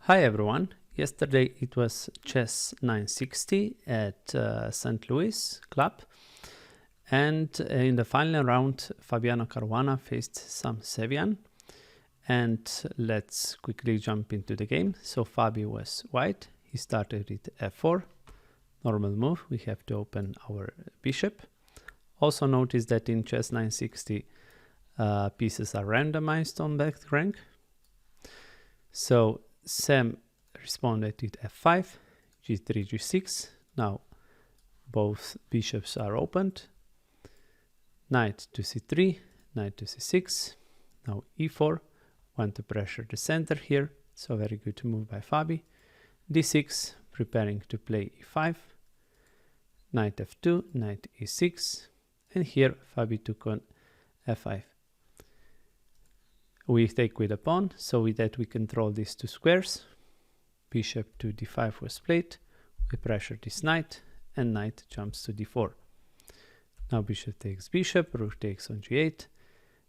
Hi everyone, yesterday it was Chess960 at St. Louis Club, and in the final round Fabiano Caruana faced some Sevian, and let's quickly jump into the game. So Fabi was white, he started with f4, normal move, we have to open our bishop. Also notice that in Chess960 pieces are randomized on back rank. So Sam responded with f5, g3, g6. Now both bishops are opened. Knight to c3, knight to c6. Now e4, want to pressure the center here. So very good move by Fabi. d6, preparing to play e5. Knight f2, knight e6. And here Fabi took on f5. We take with a pawn, so with that we control these two squares. Bishop to d5 was played. We pressure this knight, and knight jumps to d4. Now bishop takes bishop, rook takes on g8,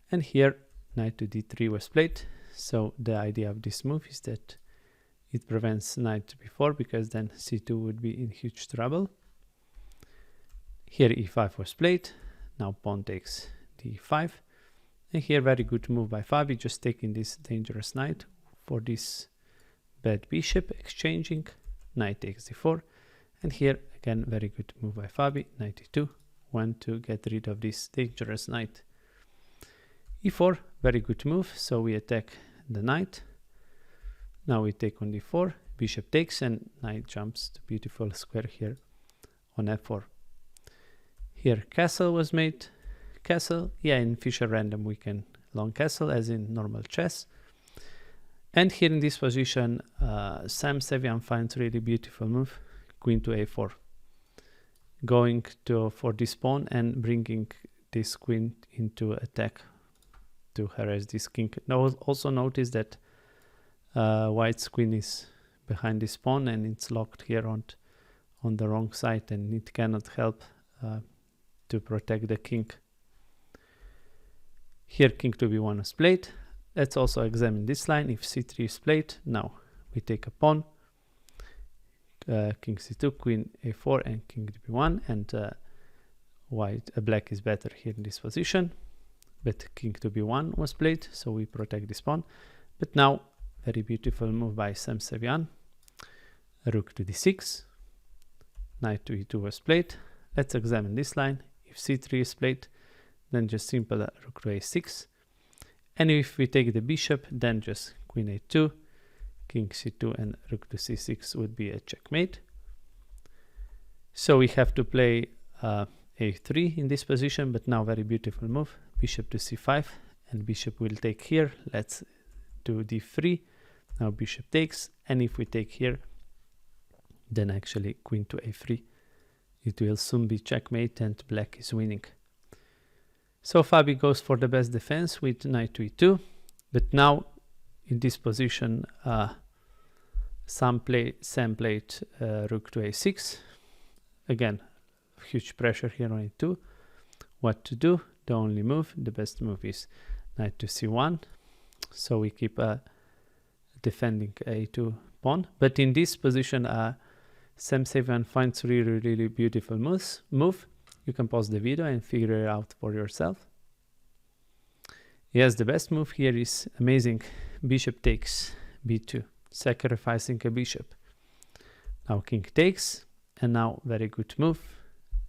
and here knight to d3 was played. So the idea of this move is that it prevents knight to b4, because then c2 would be in huge trouble. Here e5 was played. Now pawn takes d5. And here very good move by Fabi, just taking this dangerous knight for this bad bishop, exchanging, knight takes d4, and here again very good move by Fabi, knight e2, want to get rid of this dangerous knight. e4, very good move, so we attack the knight. Now we take on d4, bishop takes, and knight jumps to beautiful square here on f4. Here castle was made. Castle, yeah, in Fischer random we can long castle as in normal chess. And here in this position Sam Sevian finds really beautiful move, queen to a4, going for this pawn and bringing this queen into attack to harass this king. Now also notice that white's queen is behind this pawn and it's locked here on the wrong side, and it cannot help to protect the king. Here king to b1 is played. Let's also examine this line. If c3 is played, now we take a pawn, king c2, queen a4, and king to b1, and black is better here in this position, but king to b1 was played, so we protect this pawn. But now very beautiful move by Sam Sevian, rook to d6, knight to e2 was played. Let's examine this line. If c3 is played, then just simple rook to a6, and if we take the bishop, then just queen a2, king c2, and rook to c6 would be a checkmate. So we have to play a3 in this position, but now very beautiful move, bishop to c5, and bishop will take here. Let's do d3. Now bishop takes, and if we take here, then actually queen to a3. It will soon be checkmate and black is winning. So Fabi goes for the best defense with knight to e2, but now in this position Sam played rook to a6. Again, huge pressure here on e2. What to do? The only move, the best move is knight to c1. So we keep defending a2 pawn, but in this position Sam Sevian finds really beautiful move. You can pause the video and figure it out for yourself. Yes, the best move here is amazing. Bishop takes b2, sacrificing a bishop. Now king takes, and now very good move.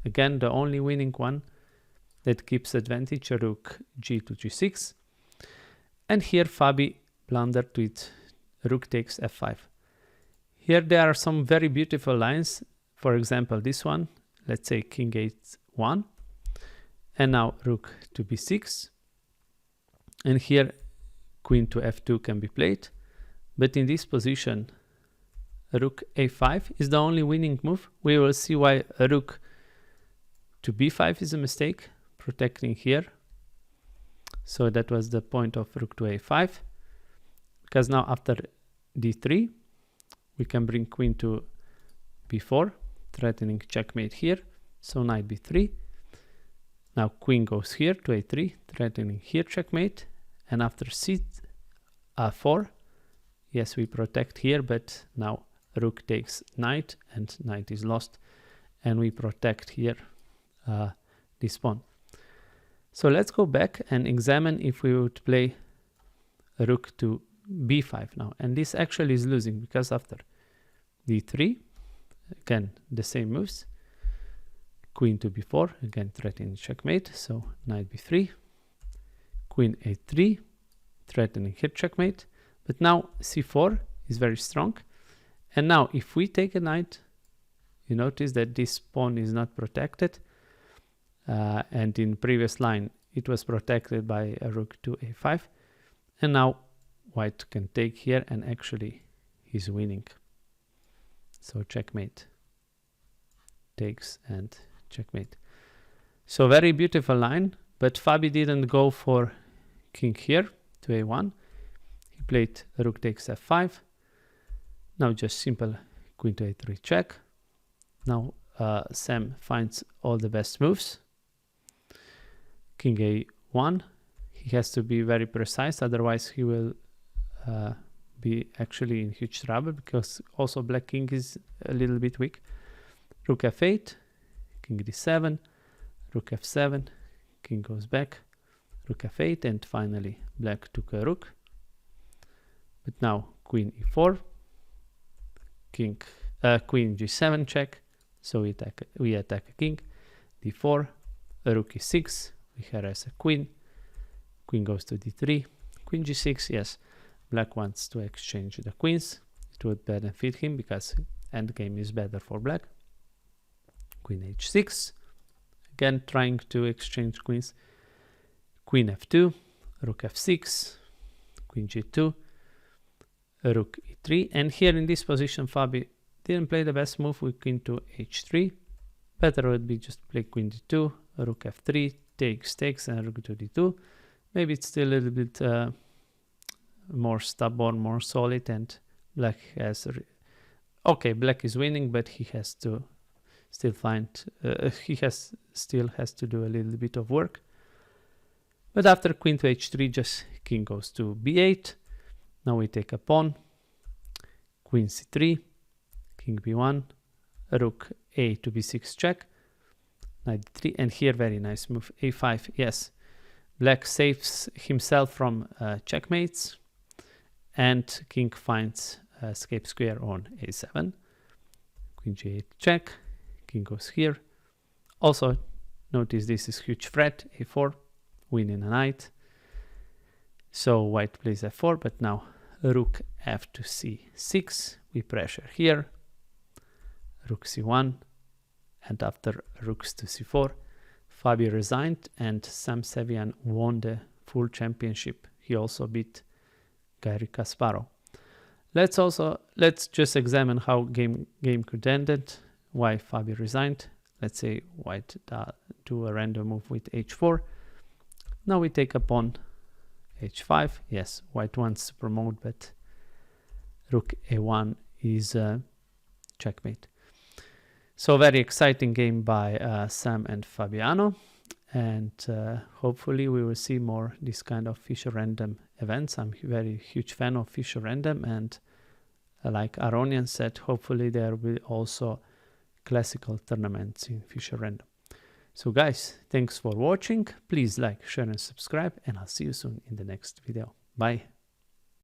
Again, the only winning one that keeps advantage, rook g to g6. And here Fabi blundered with rook takes f5. Here there are some very beautiful lines. For example, this one. Let's say king a1, and now rook to b6, and here queen to f2 can be played, but in this position rook a5 is the only winning move. We will see why a rook to b5 is a mistake, protecting here. So that was the point of rook to a5, because now after d3 we can bring queen to b4, threatening checkmate here. So knight b3. Now queen goes here to a3, threatening here checkmate. And after c4, Yes, we protect here, but now rook takes knight and knight is lost. And we protect here this pawn. So let's go back and examine if we would play rook to b5 now. And this actually is losing because after d3, again, the same moves. Queen to b4, again, threatening checkmate. So knight b3, queen a3, threatening here checkmate. But now c4 is very strong. And now if we take a knight, you notice that this pawn is not protected. And in previous line, it was protected by a rook to a5. And now white can take here and actually he's winning. So checkmate. Takes and checkmate. So very beautiful line, but Fabi didn't go for king here to a1. He played rook takes f5. Now just simple queen to a3 check. Now Sam finds all the best moves. King a1. He has to be very precise, otherwise he will be actually in huge trouble, because also black king is a little bit weak. Rook f8, king d7, rook f7, king goes back, rook f8, and finally black took a rook. But now queen e4, queen g7 check, so we attack a king, d4, rook e6, we harass a queen, queen goes to d3, queen g6, yes, black wants to exchange the queens, it would benefit him because endgame is better for black. Queen h6, again trying to exchange queens, queen f2, rook f6, queen g2, rook e3, and here in this position Fabi didn't play the best move with queen to h3. Better would be just play queen d2, rook f3, takes, and rook to d2. Maybe it's still a little bit more stubborn, more solid, and black has... okay, black is winning, but he has to still find... still has to do a little bit of work. But after queen to h3, just king goes to b8. Now we take a pawn, queen c3, king b1, rook a to b6 check, knight d3, and here very nice move, a5, yes. Black saves himself from checkmates, and king finds escape square on a7, queen g8 check, king goes here. Also, notice this is huge threat, a4, winning a knight. So white plays f4, but now rook f to c6, we pressure here, rook c1, and after rooks to c4, Fabi resigned and Sam Sevian won the full championship. He also beat Garry Kasparov. Let's just examine how game could end, why Fabi resigned. Let's say white do a random move with h4. Now we take a pawn h5. Yes, white wants to promote, but rook a1 is checkmate. So very exciting game by Sam and Fabiano, and hopefully we will see more this kind of Fischer random events. I'm a very huge fan of Fischer random, and like Aronian said, hopefully there will be also classical tournaments in Fischer random. So guys, thanks for watching. Please like, share and subscribe, and I'll see you soon in the next video. Bye.